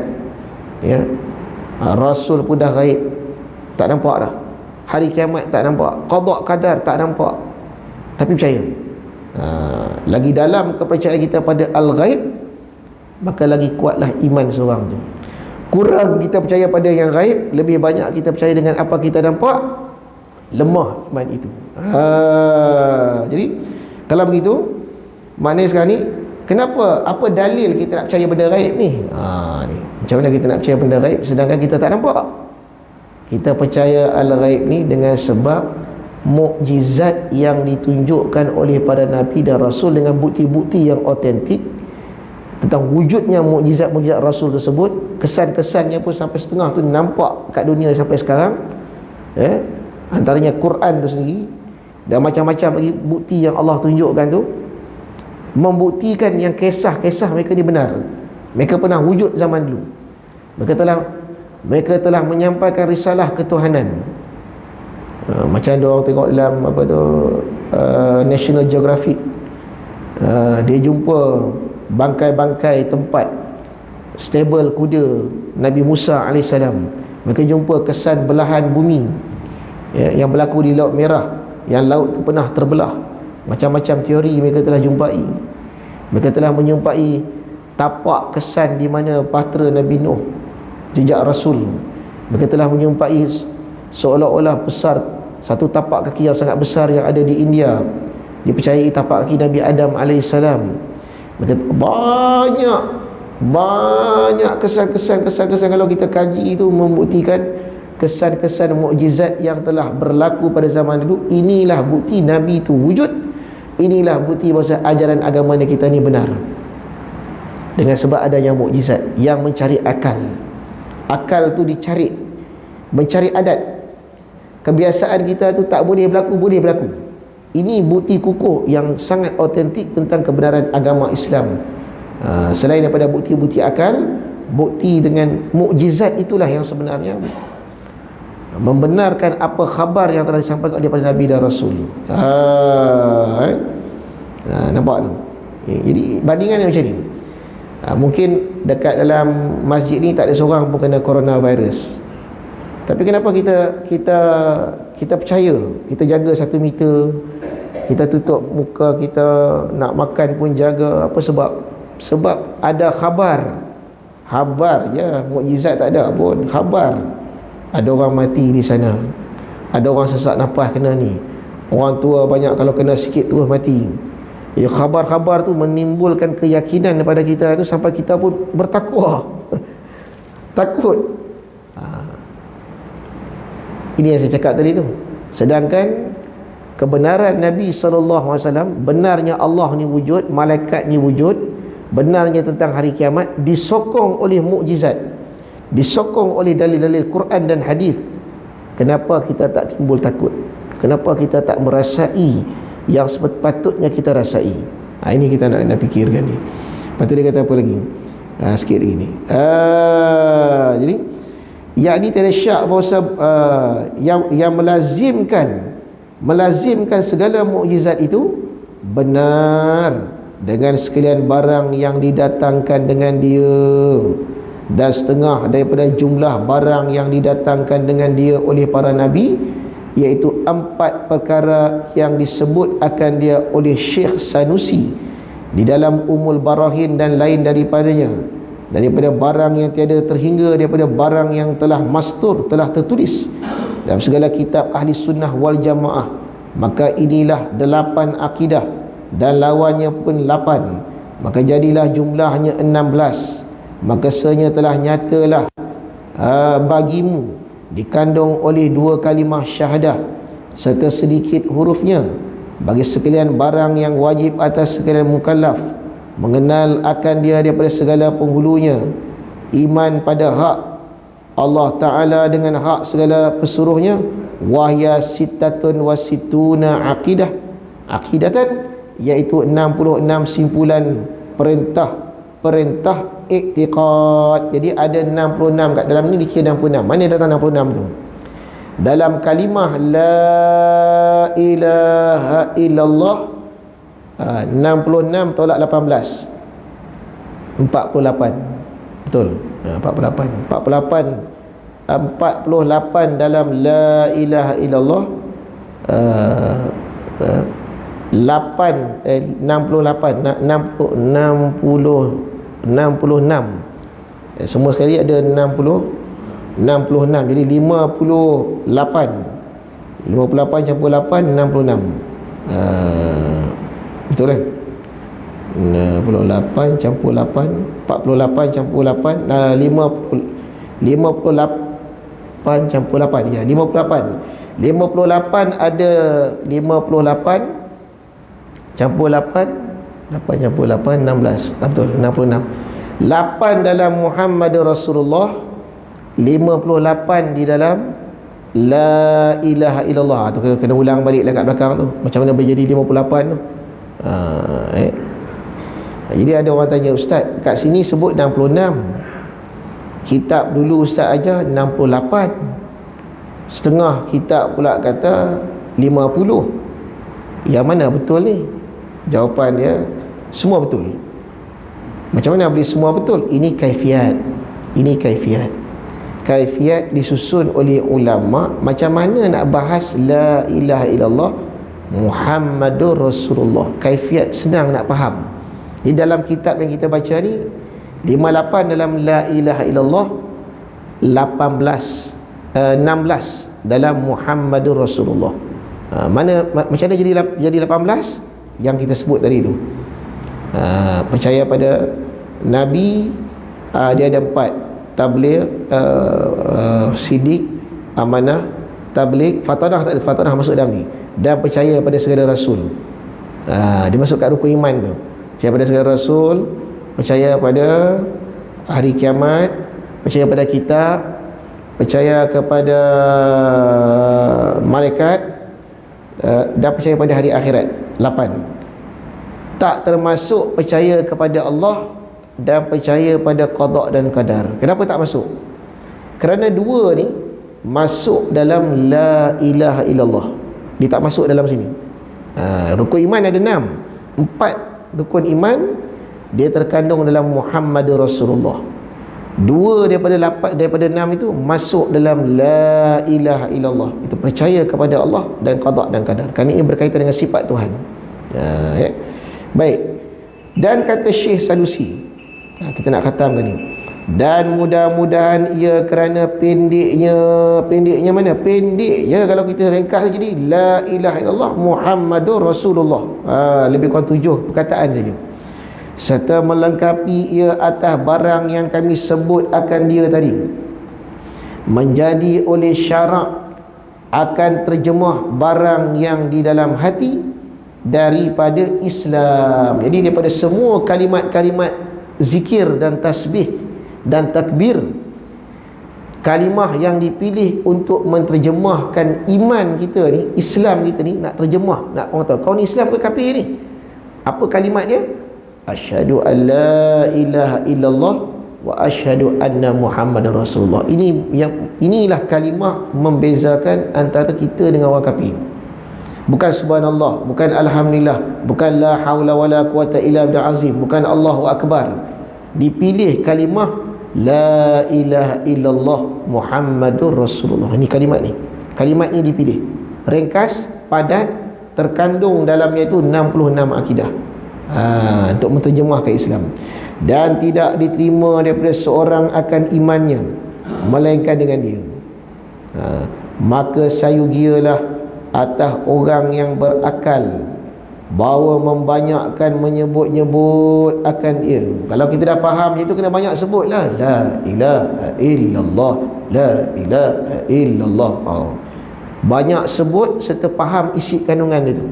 ya. Rasul pun dah ghaib, tak nampak dah. Hari kiamat tak nampak, qada qadar tak nampak, tapi percaya. Lagi dalam kepercayaan kita pada al-ghaib, maka lagi kuatlah iman seorang tu. Kurang kita percaya pada yang gaib, lebih banyak kita percaya dengan apa kita nampak, lemah iman itu. Jadi kalau begitu, maknanya sekarang ni, kenapa, apa dalil kita nak percaya benda gaib ni? Ni macam mana kita nak percaya benda gaib sedangkan kita tak nampak? Kita percaya al-ghaib ni dengan sebab mukjizat yang ditunjukkan oleh para nabi dan rasul dengan bukti-bukti yang otentik tentang wujudnya mukjizat-mukjizat Rasul tersebut. Kesan-kesannya pun sampai setengah tu nampak kat dunia sampai sekarang, antaranya Quran tu sendiri dan macam-macam lagi bukti yang Allah tunjukkan tu, membuktikan yang kisah-kisah mereka ni benar. Mereka pernah wujud zaman dulu. Mereka telah menyampaikan risalah ketuhanan. Macam dia orang tengok dalam apa tu, National Geographic, dia jumpa bangkai-bangkai tempat stable kuda Nabi Musa AS. Mereka jumpa kesan belahan bumi, yang berlaku di Laut Merah, yang laut tu pernah terbelah. Macam-macam teori mereka telah jumpai. Mereka telah menjumpai tapak kesan di mana bahtera Nabi Nuh, jejak Rasul. Mereka telah menjumpai seolah-olah besar satu tapak kaki yang sangat besar yang ada di India, dipercayai tapak kaki Nabi Adam AS. Banyak kesan-kesan kalau kita kaji itu membuktikan kesan-kesan mukjizat yang telah berlaku pada zaman dulu. Inilah bukti Nabi itu wujud. Inilah bukti bahawa ajaran agama kita ni benar, dengan sebab adanya mukjizat yang mencari akal. Akal tu dicari, mencari adat. Kebiasaan kita tu tak boleh berlaku, boleh berlaku. Ini bukti kukuh yang sangat otentik tentang kebenaran agama Islam. Selain daripada bukti-bukti akal, bukti dengan mukjizat itulah yang sebenarnya membenarkan apa khabar yang telah disampaikan oleh Nabi dan Rasul. Nampak tu? Jadi bandingan yang macam ni. Mungkin dekat dalam masjid ni tak ada seorang pun kena coronavirus. Tapi kenapa kita percaya, kita jaga 1 meter, kita tutup muka kita, nak makan pun jaga. Apa sebab? Sebab ada khabar, ya, mukjizat tak ada pun, khabar ada orang mati di sana, Ada orang sesak nafas kena ni, orang tua banyak kalau kena sikit terus mati. Jadi khabar-khabar tu menimbulkan keyakinan daripada kita tu sampai kita pun bertakwa. Takut. Ini yang saya cakap tadi tu. Sedangkan kebenaran Nabi SAW, benarnya Allah ni wujud, malaikat ni wujud, benarnya tentang hari kiamat, disokong oleh mukjizat, disokong oleh dalil-dalil Quran dan hadis. Kenapa kita tak timbul takut? Kenapa kita tak merasai yang sepatutnya kita rasai? Ini kita nak fikirkan ni. Lepas tu dia kata apa lagi? Sikit lagi ni. Jadi yakni tiada syak bahawa yang melazimkan segala mukjizat itu benar dengan sekalian barang yang didatangkan dengan dia, dan setengah daripada jumlah barang yang didatangkan dengan dia oleh para nabi, iaitu 4 perkara yang disebut akan dia oleh Syekh Sanusi di dalam Umul Barahin dan lain daripadanya, daripada barang yang tiada terhingga, daripada barang yang telah mastur, telah tertulis dalam segala kitab ahli sunnah wal jamaah. Maka inilah 8 akidah dan lawannya pun 8, maka jadilah jumlahnya 16. Maka sebenarnya telah nyatalah bagimu dikandung oleh 2 kalimah syahadah serta sedikit hurufnya bagi sekalian barang yang wajib atas sekalian mukallaf, mengenal akan dia daripada segala penghulunya, iman pada hak Allah Ta'ala dengan hak segala pesuruhnya, wahya sittatun wa situna aqidah, aqidatan, iaitu 66 simpulan perintah iktiqad. Jadi ada 66 kat dalam ni, dikira 66. Mana datang 66 tu? Dalam kalimah la ilaha illallah 66 tolak 18, 48. Betul. 48 dalam la ilaha illallah 66. Semua sekali ada 66. Jadi 58 campur 8 66. Betul kan? 68 campur 8 48 campur 8 58 campur 8 ya, 58 ada 58 campur 8 campur 8 16. Betul, 66. 8 dalam Muhammad Rasulullah, 58 di dalam la ilaha illallah. Tu kena ulang balik lah kat belakang tu, macam mana boleh jadi 58 tu. Jadi ada orang tanya, ustaz, kat sini sebut 66, kitab dulu ustaz aja 68, setengah kitab pula kata 50. Yang mana betul ni? Jawapan dia, semua betul. Macam mana boleh semua betul? Ini kaifiat. Kaifiat disusun oleh ulama. Macam mana nak bahas la ilaha illallah Muhammadur Rasulullah? Kaifiat senang nak faham. Di dalam kitab yang kita baca ni, 58 dalam la ilaha illallah, 16 dalam Muhammadur Rasulullah. Macam mana jadi 18? Yang kita sebut tadi tu. Percaya pada Nabi, dia ada 4: tabligh, sidik, amanah, tabligh, fatanah. Tak ada fatanah masuk dalam ni. Dan percaya pada segala rasul. Dia masuk kat rukun iman tu. Percaya pada segala rasul, percaya pada hari kiamat, percaya pada kitab, percaya kepada malaikat, dan percaya pada hari akhirat. 8. Tak termasuk percaya kepada Allah dan percaya pada qada dan qadar. Kenapa tak masuk? Kerana 2 ni masuk dalam la ilaha illallah, dia tak masuk dalam sini. Rukun iman ada 6. 4 rukun iman dia terkandung dalam Muhammadur Rasulullah. 2 daripada 6 itu masuk dalam la ilaha illallah, itu percaya kepada Allah dan qada dan qadar. Kerana ini berkaitan dengan sifat Tuhan. Baik. Dan kata Syekh Sanusi, kita nak khatamkan ni. Dan mudah-mudahan ia kerana pendeknya mana? Pendek je kalau kita ringkas jadi la ilaha illallah Muhammadur Rasulullah. Lebih kurang 7 perkataan saja. Serta melengkapi ia atas barang yang kami sebut akan dia tadi, menjadi oleh syarak akan terjemah barang yang di dalam hati daripada Islam. Jadi daripada semua kalimat-kalimat zikir dan tasbih dan takbir, kalimah yang dipilih untuk menterjemahkan iman kita ni, Islam kita ni, nak terjemah, nak orang tahu kau ni Islam ke kafir ni, apa kalimat dia? Asyhadu an la ilaha illallah wa asyhadu anna Muhammadar Rasulullah. Inilah kalimah membezakan antara kita dengan orang kafir. Bukan subhanallah, bukan alhamdulillah, bukan la haula wala quwata illa billah azim, bukan Allahu akbar. Dipilih kalimah la ilaha illallah Muhammadur Rasulullah. Ini kalimat ni. Kalimat ni dipilih. Ringkas, padat, terkandung dalamnya itu 66 akidah. Untuk menterjemahkan Islam. Dan tidak diterima daripada seorang akan imannya melainkan dengan dia. Maka sayugialah atas orang yang berakal bahawa membanyakkan menyebut-nyebut akan dia. Kalau kita dah faham itu, kena banyak sebutlah la ilaha illallah, la ilaha illallah. Banyak sebut serta faham isi kandungan itu.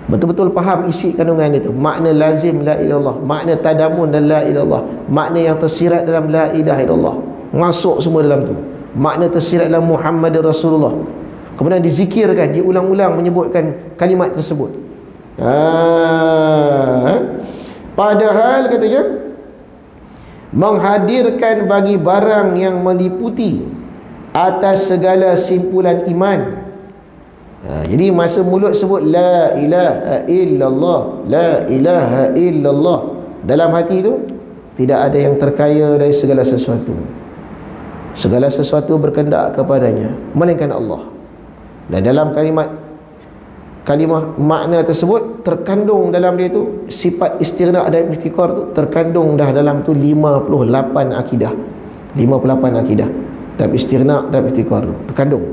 Betul-betul faham isi kandungan itu. Makna lazim la ilallah, makna tadamun dan la ilallah, makna yang tersirat dalam la ilaha illallah, masuk semua dalam tu. Makna tersirat dalam Muhammad Rasulullah. Kemudian dizikirkan, diulang-ulang menyebutkan kalimat tersebut. Padahal katanya menghadirkan bagi barang yang meliputi atas segala simpulan iman. Jadi masa mulut sebut la ilaha illallah, la ilaha illallah, dalam hati tu tidak ada yang terkaya dari segala sesuatu. Segala sesuatu berkendak kepadanya melainkan Allah. Dan dalam kalimah makna tersebut terkandung dalam dia tu sifat istighna dan iftikar tu, terkandung dah dalam tu 58 akidah. 58 akidah dalam istighna dan iftikar tu terkandung.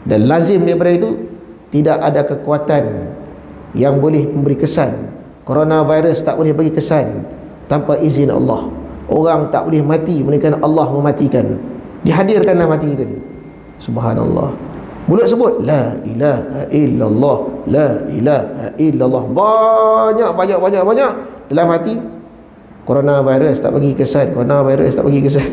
Dan lazim daripada itu tidak ada kekuatan yang boleh memberi kesan. Coronavirus tak boleh bagi kesan tanpa izin Allah. Orang tak boleh mati melainkan Allah mematikan. Dihadirkanlah mati kita ni. Subhanallah. Mulut sebut la ilaha illallah, la ilaha illallah, banyak dalam hati coronavirus tak bagi kesan, coronavirus tak bagi kesan.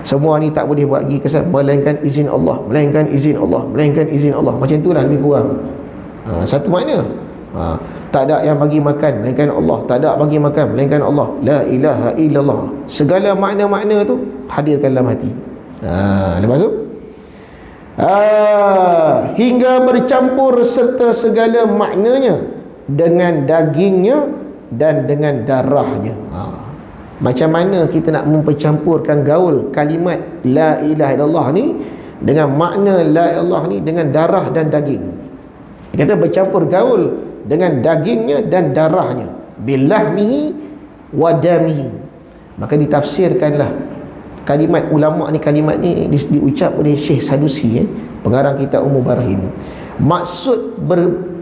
Semua ni tak boleh bagi kesan melainkan izin Allah, melainkan izin Allah, melainkan izin Allah. Macam itulah lebih kurang. Satu makna. Tak ada yang bagi makan melainkan Allah, tak ada bagi makan melainkan Allah, la ilaha illallah. Segala makna-makna tu hadirkan dalam hati. Lepas tu hingga bercampur serta segala maknanya dengan dagingnya dan dengan darahnya. Macam mana kita nak mempercampurkan gaul kalimat la ilaha illallah ni dengan makna la ilaha ni dengan darah dan daging? Kita bercampur gaul dengan dagingnya dan darahnya, bilahmihi wa damihi. Maka ditafsirkanlah kalimat ulama ni, kalimat ni diucap oleh Syekh Sadusi, pengarang kitab Ummul Barahim. Maksud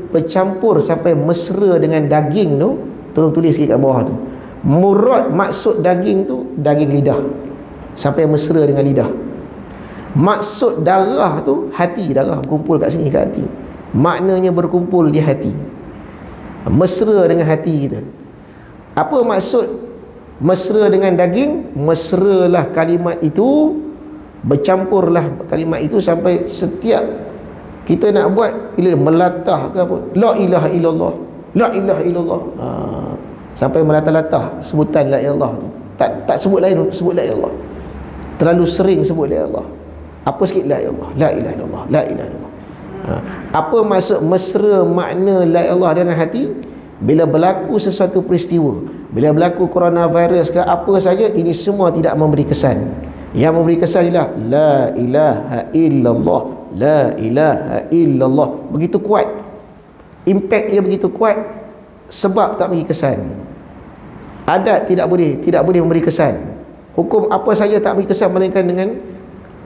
bercampur sampai mesra dengan daging tu, tolong tulis sikit kat bawah tu. Murad maksud daging tu daging lidah, sampai mesra dengan lidah. Maksud darah tu hati, darah berkumpul kat sini kat hati. Maknanya berkumpul di hati, mesra dengan hati kita. Apa maksud mesra dengan daging? Mesralah kalimat itu, bercampurlah kalimat itu sampai setiap kita nak buat, bila melatah ke apa, la ilaha illallah, la ilaha illallah, sampai melatah-latah sebutan la ilallah tu. Tak sebut lain, sebut la ilallah. Terlalu sering sebut la ilallah. Apa sikit la ilallah, la ilaha illallah, la ilaha illallah. Apa maksud mesra makna la ilallah dengan hati? Bila berlaku sesuatu peristiwa, bila berlaku coronavirus ke apa saja, ini semua tidak memberi kesan. Yang memberi kesan ialah la ilaha illallah, la ilaha illallah. Begitu kuat, impact dia begitu kuat, sebab tak bagi kesan. Adat tidak boleh memberi kesan. Hukum apa saja tak beri kesan melainkan dengan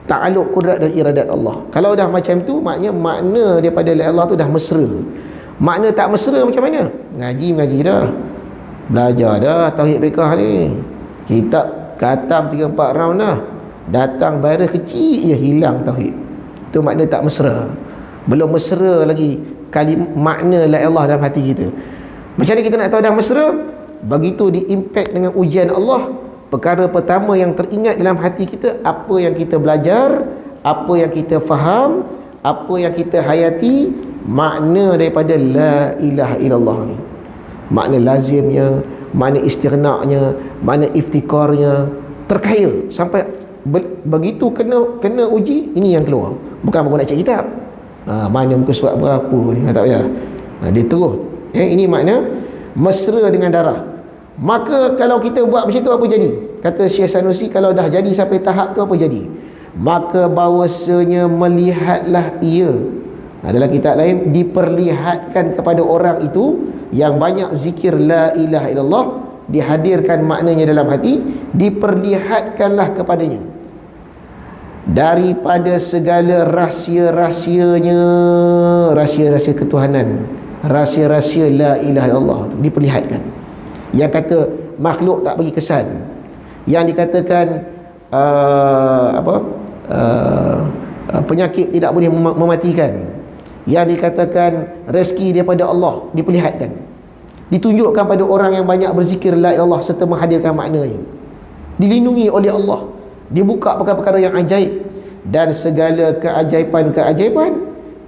ta'alluq qudrat dan iradat Allah. Kalau dah macam tu, makna daripada Allah tu dah mesra. Makna tak mesra macam mana? Ngaji dah, belajar dah tauhid fiqh ni, kitab khatam 3-4 round dah, datang virus kecil je hilang tauhid. Itu makna tak mesra. Belum mesra lagi makna la Allah dalam hati kita. Macam mana kita nak tahu dah mesra? Begitu di-impact dengan ujian Allah, perkara pertama yang teringat dalam hati kita, apa yang kita belajar, apa yang kita faham, apa yang kita hayati, makna daripada la ilaha illallah ni. Makna lazimnya, makna istighna'nya, makna iftikarnya, terkaya sampai begitu kena uji, ini yang keluar. Bukan baru nak cek kitab. Mana muka surat berapa ni, tak payah. Dia terus. Ini makna mesra dengan darah. Maka kalau kita buat macam tu, apa jadi? Kata Syekh Sanusi, kalau dah jadi sampai tahap tu, apa jadi? Maka bahawasanya melihatlah ia, adalah kitab lain, diperlihatkan kepada orang itu yang banyak zikir la ilaha illallah, dihadirkan maknanya dalam hati, diperlihatkanlah kepadanya daripada segala rahsia-rahsianya, rahsia-rahsia ketuhanan, rahsia-rahsia la ilaha illallah tu diperlihatkan. Yang kata makhluk tak bagi kesan, yang dikatakan penyakit tidak boleh mematikan, yang dikatakan rezeki daripada Allah, diperlihatkan, ditunjukkan pada orang yang banyak berzikir la ilaha illallah serta menghadirkan maknanya, dilindungi oleh Allah, dibuka perkara-perkara yang ajaib dan segala keajaiban-keajaiban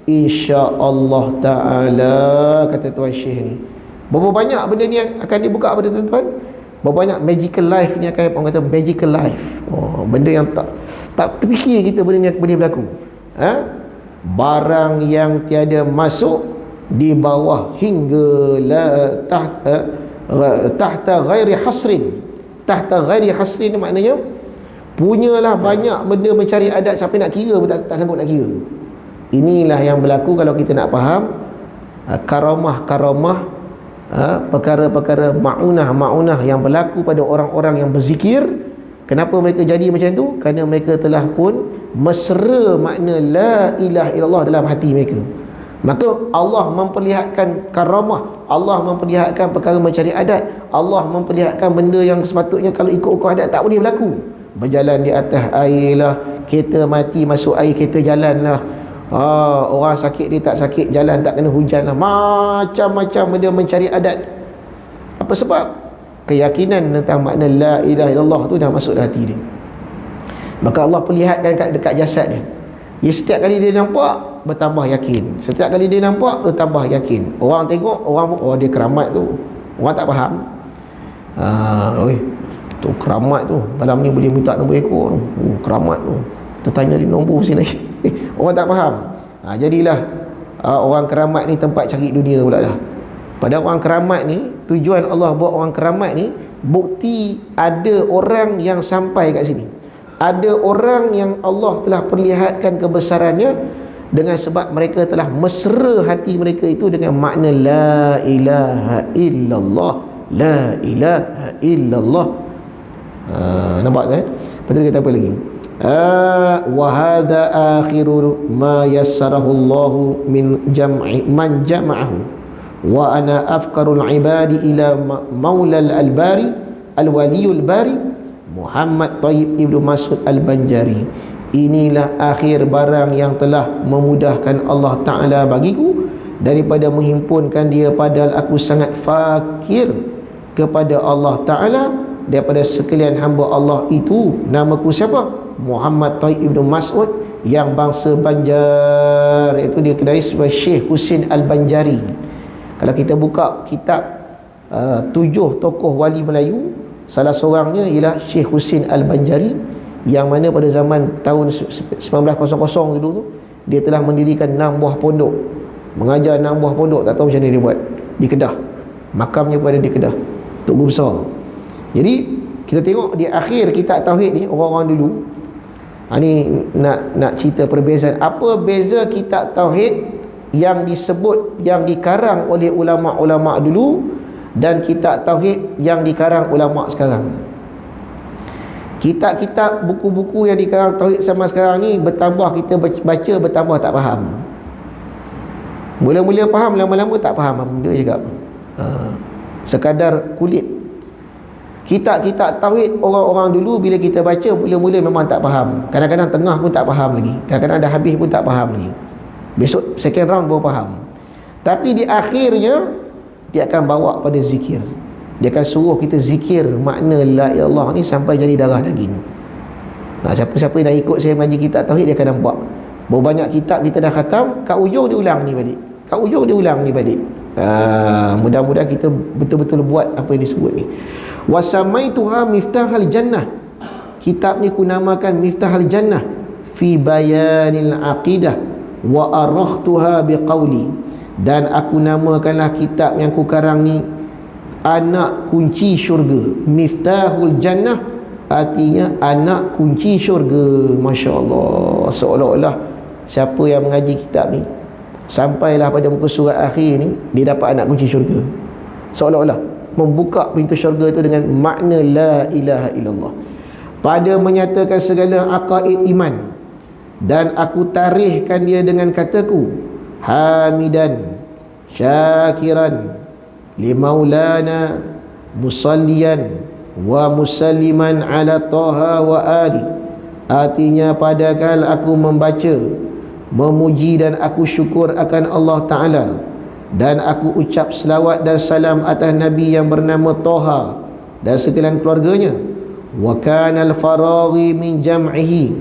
insya-Allah taala. Kata Tuan Syekh ni, berapa banyak benda ni yang akan dibuka pada tuan-tuan? Berapa banyak magical life ni akan, orang kata magical life. Benda yang tak terfikir kita benda ni boleh berlaku. Barang yang tiada masuk di bawah hingga tahta ghairi hasrin. Tahta ghairi hasrin maknanya punyalah banyak benda mencari adat sampai nak kira pun tak sanggup nak kira. Inilah yang berlaku kalau kita nak faham karamah-karamah, perkara-perkara ma'unah yang berlaku pada orang-orang yang berzikir. Kenapa mereka jadi macam tu? Kerana mereka telah pun mesra makna la ilaha illallah dalam hati mereka. Maka Allah memperlihatkan karamah, Allah memperlihatkan perkara mencari adat, Allah memperlihatkan benda yang sepatutnya kalau ikut hukum adat tak boleh berlaku. Berjalan di atas air lah, kereta mati masuk air, kereta jalan lah, orang sakit dia tak sakit, jalan tak kena hujan lah, macam-macam benda mencari adat. Apa sebab? Keyakinan tentang makna la ilaha illallah tu dah masuk dalam hati dia. Maka Allah perlihatkan dekat jasad dia. Setiap kali dia nampak, bertambah yakin. Setiap kali dia nampak, bertambah yakin. Orang tengok, orang dia keramat tu. Orang tak faham. Tu keramat tu, malam ni boleh minta nombor ekor tu. Keramat tu, tertanya di nombor sini. Orang tak faham. Jadilah orang keramat ni tempat cari dunia pula dah. Pada orang keramat ni, tujuan Allah buat orang keramat ni, bukti ada orang yang sampai kat sini. Ada orang yang Allah telah perlihatkan kebesarannya dengan sebab mereka telah mesra hati mereka itu dengan makna la ilaha illallah. La ilaha illallah. Nampak kan? Lepas tu dia kata apa lagi? Wa hadha akhiru ma yassarahu Allah min jam'i man jama'ahu wa ana afkarul ibadi ila maulal albari alwaliyul bari Muhammad Tayyib Ibnu Mas'ud Al-Banjari. Inilah akhir barang yang telah memudahkan Allah Ta'ala bagiku daripada menghimpunkan dia, padahal aku sangat fakir kepada Allah Ta'ala daripada sekalian hamba Allah itu. Namaku siapa? Muhammad Tayyib Ibnu Mas'ud yang bangsa Banjar, iaitu dia kedai sebagai Syekh Husin Al-Banjari. Kalau kita buka kitab 7 tokoh wali Melayu, salah seorangnya ialah Syekh Husin Al-Banjari, yang mana pada zaman tahun 1900 dulu tu dia telah mendirikan 6 buah pondok, mengajar 6 buah pondok. Tak tahu macam mana dia buat di Kedah. Makamnya pun ada di Kedah, Tok Guru Besar. Jadi kita tengok di akhir kitab tauhid ni, orang-orang dulu ni nak cerita perbezaan. Apa beza kitab tauhid yang disebut, yang dikarang oleh ulama-ulama dulu dan kitab tauhid yang dikarang ulama sekarang. Kitab-kitab, buku-buku yang dikarang tauhid sama sekarang ni, bertambah kita baca, bertambah tak faham. Mula-mula faham, lama-lama tak faham apa benda cakap. Sekadar kulit. Kitab-kitab tauhid orang-orang dulu bila kita baca, mula-mula memang tak faham. Kadang-kadang tengah pun tak faham lagi. Kadang-kadang dah habis pun tak faham lagi. Besok second round baru faham. Tapi di akhirnya dia akan bawa pada zikir. Dia akan suruh kita zikir makna la ilaha illallah ni sampai jadi darah daging. Siapa-siapa yang dah ikut saya mengaji kitab tauhid, dia akan nampak berapa banyak kitab kita dah khatam, kat ujung dia ulang ni balik. Kat ujung dia ulang ni balik. Mudah-mudahan kita betul-betul buat apa yang disebut ni. Wasamaituha miftahal jannah. Kitab ni ku namakan miftahal jannah fi bayanil aqidah wa arakhtuha biqauli. Dan aku namakanlah kitab yang ku karang ni anak kunci syurga. Miftahul jannah artinya anak kunci syurga. Masya Allah. Seolah-olah siapa yang mengaji kitab ni sampailah pada muka surat akhir ni, dia dapat anak kunci syurga. Seolah-olah membuka pintu syurga itu dengan makna la ilaha illallah. Pada menyatakan segala aqaid iman, dan aku tarikhkan dia dengan kataku hamidan syakiran limaulana musalliyan wa musalliman ala taha wa ali. Artinya, padakal aku membaca, memuji dan aku syukur akan Allah Ta'ala, dan aku ucap selawat dan salam atas Nabi yang bernama Toha dan sekalian keluarganya. Wa kana al-faraghi min jam'ihi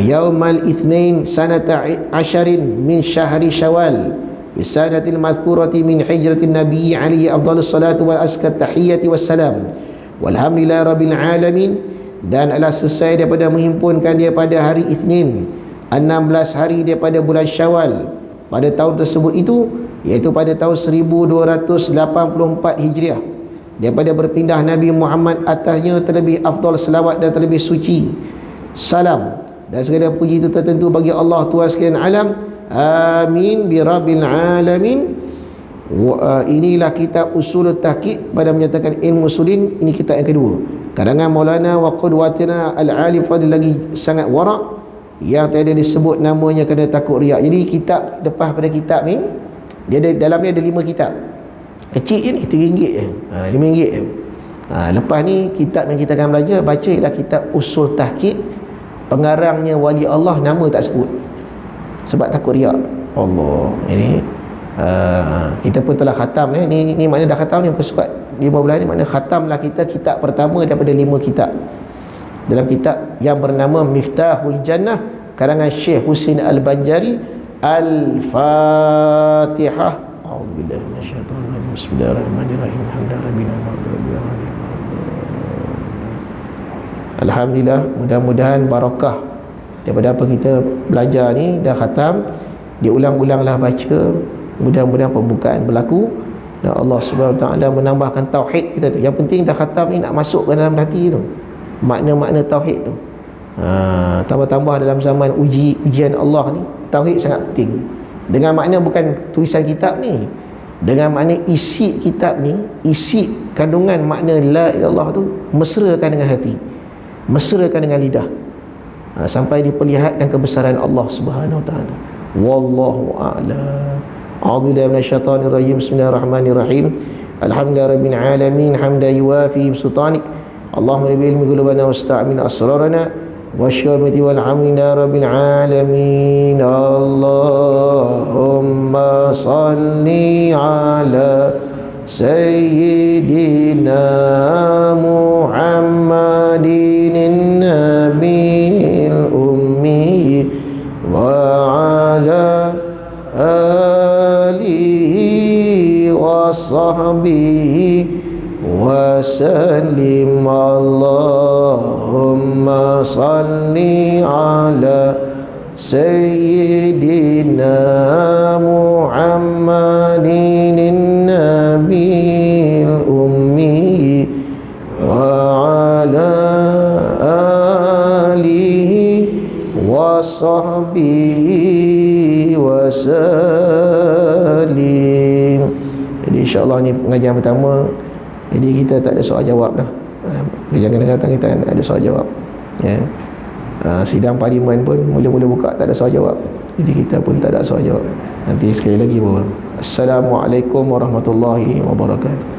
yaumal ithnain sanata asharin min syahri syawal bisanatil madhkurati min hijratin Nabi alaihi afdhalus salatu wa askat tahiyyati wassalam walhamdulillahi rabbil alamin. Dan adalah selesai daripada menghimpunkan dia pada hari Isnin 16 hari daripada bulan Syawal pada tahun tersebut itu, iaitu pada tahun 1284 Hijriah, daripada berpindah Nabi Muhammad atasnya terlebih afdal selawat dan terlebih suci salam, dan segala puji itu tertentu bagi Allah Tuhan sekalian alam. Amin bi rabbil alamin. Inilah kitab Usul Tahqiq pada menyatakan ilmu usulin. Ini kitab yang kedua, karangan Maulana wa qudwatina al-alim fadil, lagi sangat warak, yang tiada disebut namanya kerana takut riak. Jadi kitab lepas pada kitab ni, dia ada, dalam ni ada 5 kitab. Kecil je ni, RM3 je, RM5 je. Lepas ni kitab yang kita akan belajar, baca ialah kitab Usul Tahqiq. Pengarangnya wali Allah, nama tak sebut sebab takut riak. Allah, ini kita pun telah khatam ni makna dah khatam ni muka surat 15 ni, makna khatamlah kita kitab pertama daripada 5 kitab. Dalam kitab yang bernama Miftahul Jannah karangan Syekh Husin Al-Banjari. Al-Fatihah. A'udzubillahi minasyaitonir rajim. Bismillahirrahmanirrahim. Alhamdulillah, mudah-mudahan barakah daripada apa kita belajar ni dah khatam. Diulang-ulanglah baca, mudah-mudahan pembukaan berlaku dan Allah Subhanahu Wa Taala menambahkan tauhid kita tu. Yang penting dah khatam ni nak masuk ke dalam hati tu, makna-makna tauhid tu. Tambah-tambah dalam zaman ujian Allah ni, tauhid sangat penting. Dengan makna bukan tulisan kitab ni, dengan makna isi kitab ni, isi kandungan makna la ilaha illallah tu mesrakan dengan hati, mesrakan dengan lidah, sampai diperlihatkan kebesaran Allah Subhanahu Wa Taala. Wallahu a'lam. A'udzubillahi minasyaitonir rajim. Bismillahirrahmanirrahim. Alhamdulillahirabbil alamin hamdan yuwafi sultanik. Allahumma bil ilmi qulubana wasta'min asrarana wasyarmati wal hamdina rabbil alamin. Allahumma salli ala sayyidina Muhammadin nabiyil ummi wa ala alihi wa sahbihi wa sallim. Allahumma salli ala sayyidina Muhammadin nabiyil ummi wa ala alihi wa sahbihi wa sallim. Jadi InsyaAllah ni pengajian pertama, jadi kita tak ada soal jawab dah. Jangan datang kita ada soal jawab ya. Sidang parlimen pun mula-mula buka tak ada soal jawab, jadi kita pun tak ada soal jawab. Nanti sekali lagi baru. Assalamualaikum warahmatullahi wabarakatuh.